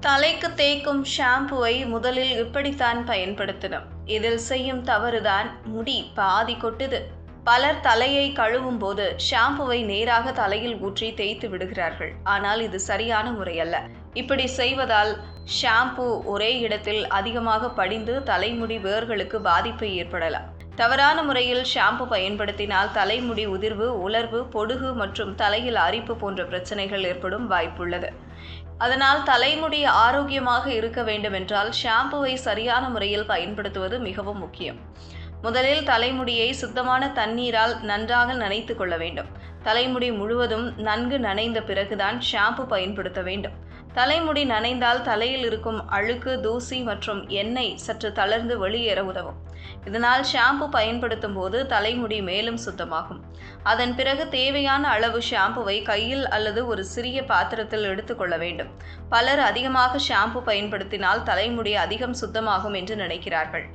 தலைக்கு தேய்க்கும் ஷாம்புவை முதலில் இப்படித்தான் பயன்படுத்தணும். இதில் செய்யும் தவறுதான் முடி பாதி கொட்டுது. பலர் தலையை கழுவும் போது ஷாம்புவை நேராக தலையில் ஊற்றி தேய்த்து விடுகிறார்கள். ஆனால் இது சரியான முறையல்ல. இப்படி செய்வதால் ஷாம்பு ஒரே இடத்தில் அதிகமாக படிந்து தலைமுடி வேர்களுக்கு பாதிப்பு ஏற்படலாம். தவறான முறையில் ஷாம்பு பயன்படுத்தினால் தலைமுடி உதிர்வு, உலர்வு, பொடுகு மற்றும் தலையில் அரிப்பு போன்ற பிரச்சனைகள் ஏற்படும் வாய்ப்புள்ளது. அதனால் தலைமுடி ஆரோக்கியமாக இருக்க வேண்டுமென்றால் ஷாம்புவை சரியான முறையில் பயன்படுத்துவது மிகவும் முக்கியம். முதலில் தலைமுடியை சுத்தமான தண்ணீரால் நன்றாக நனைத்து கொள்ள வேண்டும். தலைமுடி முழுவதும் நன்கு நனைந்த பிறகுதான் ஷாம்பு பயன்படுத்த வேண்டும். தலைமுடி நனைந்தால் தலையில் இருக்கும் அழுக்கு, தூசி மற்றும் எண்ணெய் சற்று தளர்ந்து வெளியேற உதவும். இதனால் ஷாம்பு பயன்படுத்தும் போது தலைமுடி மேலும் சுத்தமாகும். அதன் பிறகு தேவையான அளவு ஷாம்புவை கையில் அல்லது ஒரு சிறிய பாத்திரத்தில் எடுத்துக்கொள்ள வேண்டும். பலர் அதிகமாக ஷாம்பு பயன்படுத்தினால் தலைமுடி அதிகம் சுத்தமாகும் என்று நினைக்கிறார்கள்.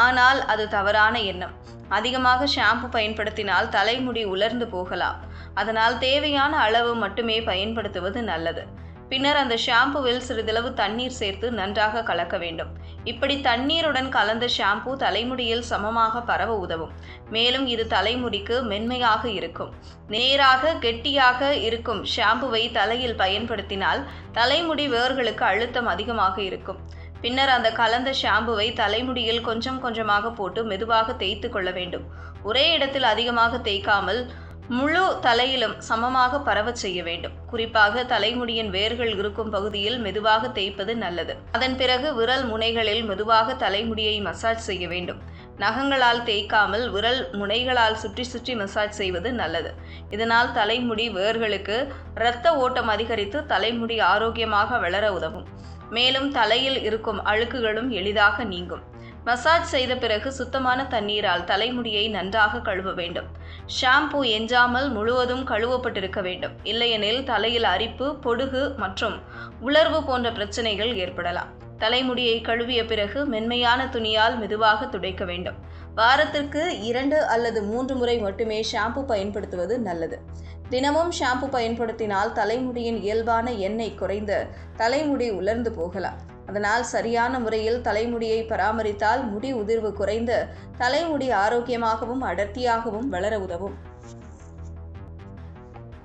ஆனால் அது தவறான எண்ணம். அதிகமாக ஷாம்பு பயன்படுத்தினால் தலைமுடி உலர்ந்து போகலாம். அதனால் தேவையான அளவு மட்டுமே பயன்படுத்துவது நல்லது. பின்னர் அந்த ஷாம்புவில் சிறிதளவு தண்ணீர் சேர்த்து நன்றாக கலக்க வேண்டும். இப்படி தண்ணீருடன் கலந்த ஷாம்பு தலைமுடியில் சமமாக பரவ உதவும். மேலும் இது தலைமுடிக்கு மென்மையாக இருக்கும். நேராக கெட்டியாக இருக்கும் ஷாம்புவை தலையில் பயன்படுத்தினால் தலைமுடி வேர்களுக்கு அழுத்தம் அதிகமாக இருக்கும். பின்னர் அந்த கலந்த ஷாம்புவை தலைமுடியில் கொஞ்சம் கொஞ்சமாக போட்டு மெதுவாக தேய்த்து கொள்ள வேண்டும். ஒரே இடத்தில் அதிகமாக தேய்க்காமல் முழு தலையிலும் சமமாக பரவச் செய்ய வேண்டும். குறிப்பாக தலைமுடியின் வேர்கள் இருக்கும் பகுதியில் மெதுவாக தேய்ப்பது நல்லது. அதன் பிறகு விரல் முனைகளில் மெதுவாக தலைமுடியை மசாஜ் செய்ய வேண்டும். நகங்களால் தேய்க்காமல் விரல் முனைகளால் சுற்றி சுற்றி மசாஜ் செய்வது நல்லது. இதனால் தலைமுடி வேர்களுக்கு இரத்த ஓட்டம் அதிகரித்து தலைமுடி ஆரோக்கியமாக வளர உதவும். மேலும் தலையில் இருக்கும் அழுக்குகளும் எளிதாக நீங்கும். மசாஜ் செய்த பிறகு சுத்தமான தண்ணீரால் தலைமுடியை நன்றாக கழுவ வேண்டும். ஷாம்பு எஞ்சாமல் முழுவதும் கழுவப்பட்டிருக்க வேண்டும். இல்லையெனில் தலையில் அரிப்பு, பொடுகு மற்றும் உலர்வு போன்ற பிரச்சனைகள் ஏற்படலாம். தலைமுடியை கழுவிய பிறகு மென்மையான துணியால் மெதுவாக துடைக்க வேண்டும். வாரத்திற்கு 2 அல்லது 3 முறை மட்டுமே ஷாம்பு பயன்படுத்துவது நல்லது. தினமும் ஷாம்பு பயன்படுத்தினால் தலைமுடியின் இயல்பான எண்ணெய் குறைந்து தலைமுடி உலர்ந்து போகலாம். அதனால் சரியான முறையில் தலைமுடியை பராமரித்தால் முடி உதிர்வு குறைந்து தலைமுடி ஆரோக்கியமாகவும் அடர்த்தியாகவும் வளர உதவும்.